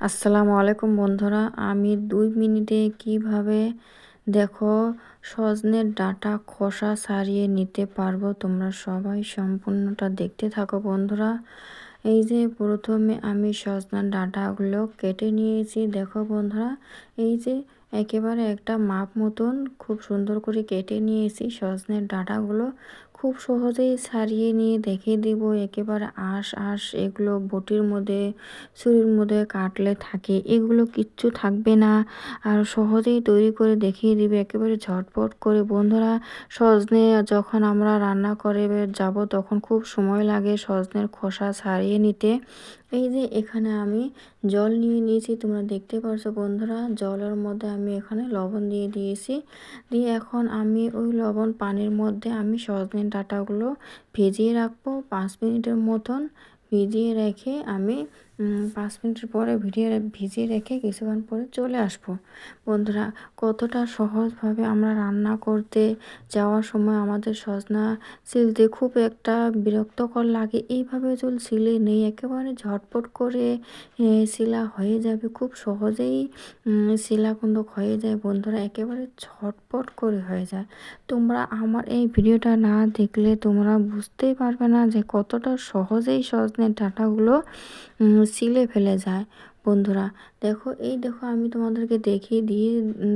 আসসালামু আলাইকুম বন্ধুরা, আমি ২ মিনিটে কিভাবে দেখো সজনের ডাঁটা খোসা ছাড়িয়ে নিতে পারবো। তোমরা সবাই সম্পূর্ণটা দেখতে থাকো বন্ধুরা। এই যে প্রথমে আমি সজনার ডাঁটাগুলো কেটে নিয়েছি। দেখো বন্ধুরা, এই যে একেবারে একটা মাপ মতন খুব সুন্দর করে কেটে নিয়েছি সজনের ডাঁটাগুলো। খুব সহজেই ছাড়িয়ে নিয়ে দেখিয়ে দিব। একেবারে আঁশ আঁশ এগুলো বটির মধ্যে ছুরির মধ্যে কাটলে থাকে, এগুলো কিচ্ছু থাকবে না। আর সহজেই তৈরি করে দেখিয়ে দিবে একেবারে ঝটপট করে বন্ধুরা। সজনে যখন আমরা রান্না করে যাব তখন খুব সময় লাগে সজনের খোসা ছাড়িয়ে নিতে। এই যে এখানে আমি জল নিয়ে নিয়েছি, তোমরা দেখতে পারছো বন্ধুরা। জলের মধ্যে আমি এখানে লবণ দিয়ে দিয়েছি। দিয়ে এখন আমি ওই লবণ পানির মধ্যে আমি সজনের ডাঁটাগুলো ভিজিয়ে রাখবো 5 মিনিটের মতন। ভিজিয়ে রেখে আমি 5 মিনিটের পরে ভিজিয়ে রেখে কিছুক্ষণ পরে চলে আসবো বন্ধুরা। কতটা সহজভাবে আমরা রান্না করতে যাওয়ার সময় আমাদের সজনা ছিলতে খুব একটা বিরক্তকর লাগে। এইভাবে যদি ছিলে নেই একেবারে ঝটপট করে শিলা হয়ে যাবে, খুব সহজেই শিলাকুন্দক হয়ে যায় বন্ধুরা, একেবারে ঝটপট করে হয়ে যায়। তোমরা আমার এই ভিডিওটা না দেখলে তোমরা বুঝতেই পারবে না যে কতটা সহজেই সজনের ডাঁটাগুলো ছিলে ফেলে যায় বন্ধুরা। দেখো, এই দেখো আমি তোমাদেরকে দেখিয়ে দিয়ে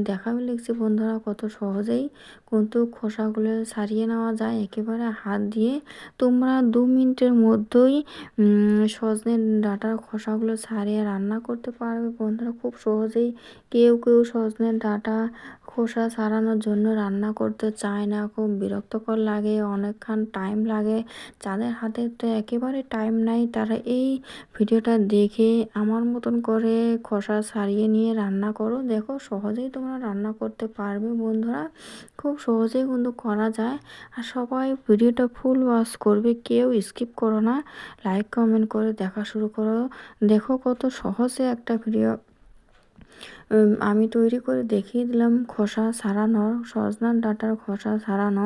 দেখাবে লিখছি বন্ধুরা, কত সহজেই কিন্তু খোসাগুলো ছাড়িয়ে নেওয়া যায় একেবারে হাত দিয়ে। তোমরা 2 মিনিটের মধ্যেই সজনের ডাঁটার খোসাগুলো ছাড়িয়ে রান্না করতে পারবে বন্ধুরা, খুব সহজেই। কেউ কেউ সজনের ডাঁটা খোসা ছাড়ানোর জন্য রান্না করতে চায় না, খুব বিরক্তকর লাগে, অনেকক্ষণ টাইম লাগে। যাদের হাতে তো একেবারে টাইম নাই তারা এই ভিডিওটা দেখে আমার মতন করে খোসা ছাড়িয়ে নিয়ে রান্না করো। দেখো সহজেই তোমরা রান্না করতে পারবে বন্ধুরা, খুব সহজেই কিন্তু করা যায়। আর সবাই ভিডিওটা ফুল ওয়াচ করবে, কেউ স্কিপ করো না, লাইক কমেন্ট করে দেখা শুরু করো। দেখো কত সহজে একটা ভিডিও আমি তৈরি করে দেখিয়ে দিলাম খোসা ছাড়ানোর, সজনার ডাঁটার খোসা ছাড়ানো।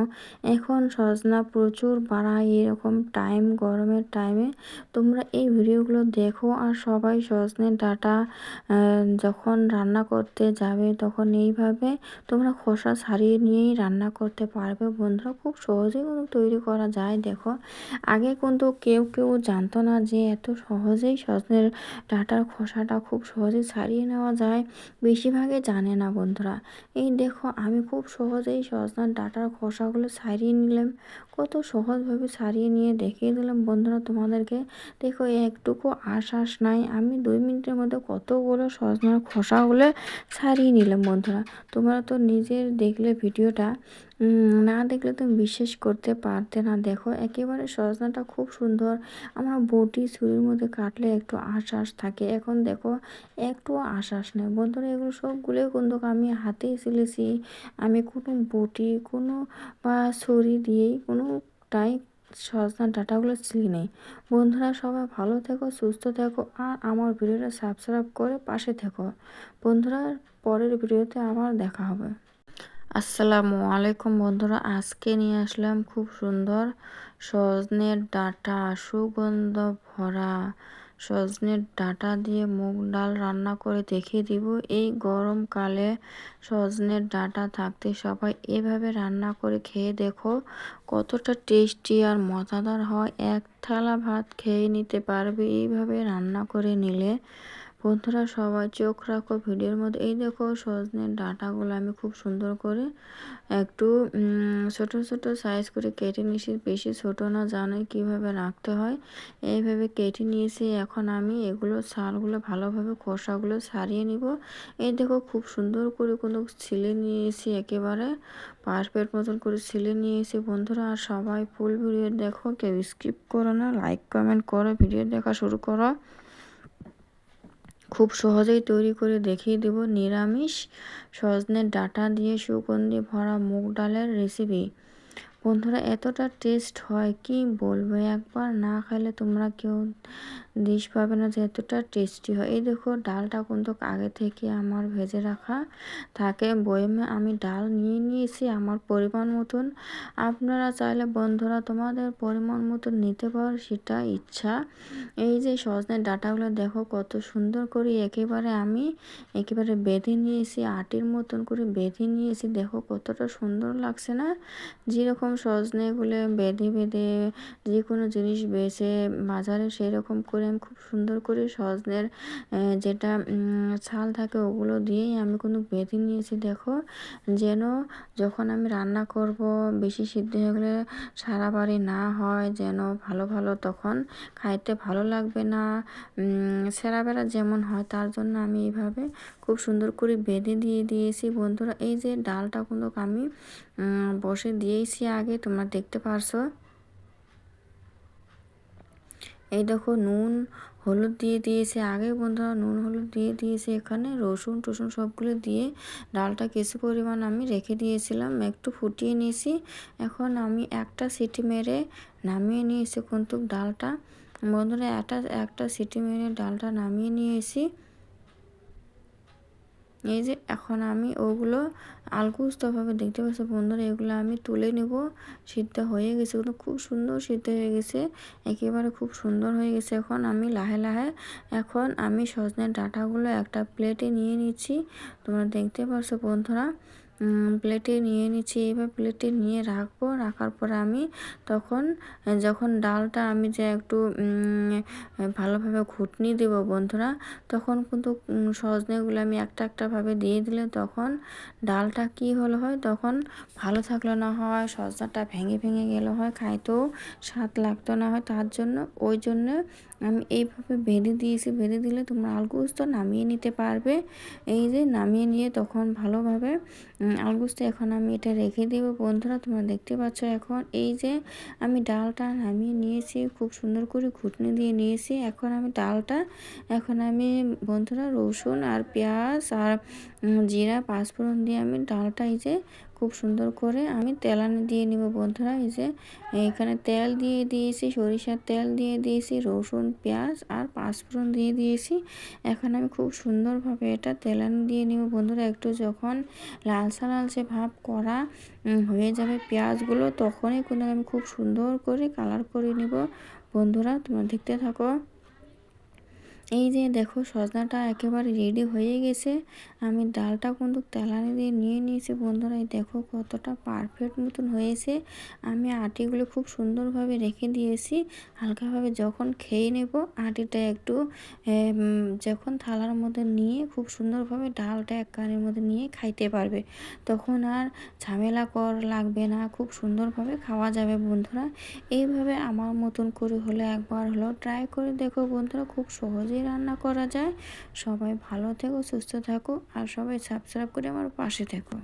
এখন সজনা প্রচুর বাড়ায় এরকম টাইম, গরমের টাইমে তোমরা এই ভিডিওগুলো দেখো। আর সবাই সজনের ডাঁটা যখন রান্না করতে যাবে তখন এইভাবে তোমরা খোসা ছাড়িয়ে নিয়েই রান্না করতে পারবে বন্ধুরা, খুব সহজেই কিন্তু তৈরি করা যায়। দেখো, আগে কিন্তু কেউ কেউ জানতো না যে এত সহজেই সজনের ডাঁটার খোসাটা খুব সহজেই ছাড়িয়ে নেওয়া যায়, বেশিরভাগই জানে না বন্ধুরা। এই দেখো আমি খুব সহজেই সজনার ডাঁটার খোসাগুলো ছাড়িয়ে নিলাম, কত সহজভাবে ছাড়িয়ে নিয়ে দেখিয়ে দিলাম বন্ধুরা তোমাদেরকে। দেখো একটুকু আশ নাই, আমি 2 মিনিটের মধ্যে কতগুলো সজনার খোসাগুলো ছাড়িয়ে নিলাম বন্ধুরা। তোমরা তো নিজের দেখলে ভিডিওটা, না দেখলে তুমি বিশ্বাস করতে পারতে না। দেখো একেবারে সজনাটা খুব সুন্দর, আমরা বটি ছুরির মধ্যে কাটলে একটু আঁশ থাকে, এখন দেখো একটু আশ্বাস নেই বন্ধুরা। এগুলো সবগুলো কিন্তু আমি হাতেই ছিলেছি, আমি কোনো বটি কোনো বা ছুরি দিয়েই কোনোটাই সজনার ডাঁটাগুলো ছিলি নেই বন্ধুরা। সবাই ভালো থেকো, সুস্থ থেকো, আর আমার ভিডিওটা সাবস্ক্রাইব করে পাশে থেকো বন্ধুরা। পরের ভিডিওতে আবার দেখা হবে। আসসালামু আলাইকুম বন্ধুরা, আজকে নিয়ে আসলাম খুব সুন্দর সজনের ডাঁটা, সুগন্ধ ভরা সজনের ডাঁটা দিয়ে মুগ ডাল রান্না করে দেখিয়ে দিব। এই গরমকালে সজনের ডাঁটা থাকতে সবাই এভাবে রান্না করে খেয়ে দেখো কতটা টেস্টি আর মজাদার হয়। এক থালা ভাত খেয়ে নিতে পারবে এইভাবে রান্না করে নিলে বন্ধুরা। সবাই চোখ রাখো ভিডিওর মধ্যে। এই দেখো সজনের ডাঁটাগুলো আমি খুব সুন্দর করে একটু ছোট ছোট সাইজ করে কেটে নিয়েছি, বেশি ছোট না, জানোই কিভাবে রাখতে হয়। এইভাবে কেটে নিয়েছি। এখন আমি এগুলো ছালগুলো ভালোভাবে খোসাগুলো ছাড়িয়ে নিব। এই দেখো খুব সুন্দর করে কোনো ছিলে নিয়েছি, একেবারে পারফেক্ট মতন করে ছিলে নিয়েছি বন্ধুরা। আর সবাই ফুল ভিডিও দেখো, কেউ স্কিপ করো না, লাইক কমেন্ট করো, ভিডিও দেখা শুরু করো। খুব সহজেই তৈরি করে দেখিয়ে দেব নিরামিষ সজনের ডাঁটা দিয়ে সুগন্ধি ভরা মুগ ডালের রেসিপি বন্ধুরা। এতটা টেস্ট হয় কি বলবো, একবার না খেলে তোমরা কেউ ডিশ পাবে না যে এতটা টেস্টি হয়। এই দেখো ডালটা কিন্তু আগে থেকে আমার ভেজে রাখা থাকে বয়মে। আমি ডাল নিয়ে নিয়েছি আমার পরিমাণ মতন। আপনারা চাইলে বন্ধুরা তোমাদের পরিমাণ মতন নিতে পারো, সেটা ইচ্ছা। এই যে সজনের ডাঁটাগুলো দেখো কত সুন্দর করে আমি একেবারে বেঁধে নিয়েছি, আটির মতন করে বেঁধে নিয়েছি। দেখো কতটা সুন্দর লাগছে না? যেরকম সজনেগুলো বেঁধে বেঁধে যে কোনো জিনিস বেছে বাজারে, সেই রকম করে আমি খুব সুন্দর করে সজনের যেটা ছাল থাকে ওগুলো দিয়েই আমি কিন্তু বেঁধে নিয়েছি। দেখো যেন যখন আমি রান্না করব বেশি সিদ্ধ হয়ে গেলে সারা বাড়ি না হয়, যেন ভালো ভালো তখন খাইতে ভালো লাগবে না, সেরা বেড়া যেমন হয়, তার জন্য আমি এইভাবে খুব সুন্দর করে বেঁধে দিয়েছি বন্ধুরা। এই যে ডালটা কিন্তু আমি বসে দিয়েছি আগে, তোমরা দেখতে পারছো। এই দেখো নুন হলুদ দিয়ে দিয়েছে আগে বন্ধুরা, নুন হলুদ দিয়ে দিয়েছে, এখানে রসুন টসুন সবগুলো দিয়ে ডালটা কিছু পরিমাণ আমি রেখে দিয়েছিলাম, একটু ফুটিয়ে নিয়েছি। এখন আমি একটা সিটি মেরে নামিয়ে নিয়েছি কিন্তু ডালটা বন্ধুরা, একটা সিটি মেরে ডালটা নামিয়ে নিয়েছি। এই যে এখন আমি ওগুলো আলকুস্তভাবে দেখতে পাচ্ছি বন্ধুরা, এগুলো আমি তুলে নেব। সিদ্ধ হয়ে গেছে, কিন্তু খুব সুন্দর সিদ্ধ হয়ে গেছে, একেবারে খুব সুন্দর হয়ে গেছে। এখন আমি এখন আমি সজনের ডাঁটাগুলো একটা প্লেটে নিয়ে নিচ্ছি, তোমরা দেখতে পাচ্ছ বন্ধুরা। প্লেটে নিয়ে নিচ্ছি, এইভাবে প্লেটে নিয়ে রাখবো। রাখার পরে আমি তখন যখন ডালটা আমি যে একটু ভালোভাবে ঘুটনি দেবো বন্ধুরা, তখন কিন্তু সজনেগুলো আমি একটা ভাবে দিয়ে দিলে তখন ডালটা কি হলো হয়, তখন ভালো থাকলো না হয়, সজনাটা ভেঙে ভেঙে গেলে হয়, খাইতেও স্বাদ লাগতো না হয়। তার জন্য ওই জন্য আমি এইভাবে বেঁধে দিয়েছি। বেঁধে দিলে তোমরা আলগুস্ত নামিয়ে নিতে পারবে। এই যে নামিয়ে নিয়ে তখন ভালোভাবে আলগুস্ত এখন আমি এটা রেখে দেবো বন্ধুরা, তোমরা দেখতে পাচ্ছ। এখন এই যে আমি ডালটা নামিয়ে নিয়েছি, খুব সুন্দর করে ঘুটনি দিয়ে নিয়েছি। এখন আমি বন্ধুরা রসুন আর পেঁয়াজ আর জিরা পাঁচফোড়ন দিয়ে আমি ডালটা এই যে খুব সুন্দর করে আমি তেলানি দিয়ে নিব বন্ধুরা। এই যে এখানে তেল দিয়ে দিয়েছি, সরিষার তেল দিয়ে দিয়েছি, রসুন পেঁয়াজ আর পাঁচফোড়ন দিয়ে দিয়েছি। এখন আমি খুব সুন্দরভাবে এটা তেলানি দিয়ে নিব বন্ধুরা। একটু যখন লালচে লালচে ভাব করা হয়ে যাবে পেঁয়াজগুলো, তখনই কিন্তু আমি খুব সুন্দর করে কালার করে নিব বন্ধুরা, তোমরা দেখতে থাকো। এই যে দেখো সজনাটা একেবারে রেডি হয়ে গেছে। আমি ডালটা কিন্তু তেলানি দিয়ে নিয়ে নিয়েছি বন্ধুরা। এই দেখো কতটা পারফেক্ট মতন হয়েছে। আমি আটিগুলো খুব সুন্দরভাবে রেখে দিয়েছি, হালকাভাবে যখন খেয়ে নেব আটিটা একটু যখন থালার মধ্যে নিয়ে খুব সুন্দরভাবে ডালটা এক কানের মধ্যে নিয়ে খাইতে পারবে, তখন আর ঝামেলা লাগবে না, খুব সুন্দরভাবে খাওয়া যাবে বন্ধুরা। এইভাবে আমার মতন করে হলে একবার হলো ট্রাই করে দেখো বন্ধুরা, খুব সহজেই রান্না করা যায়। সবাই ভালো থেকো, সুস্থ থাকো, আর সবাই সাবস্ক্রাইব করে আমার পাশে থেকো।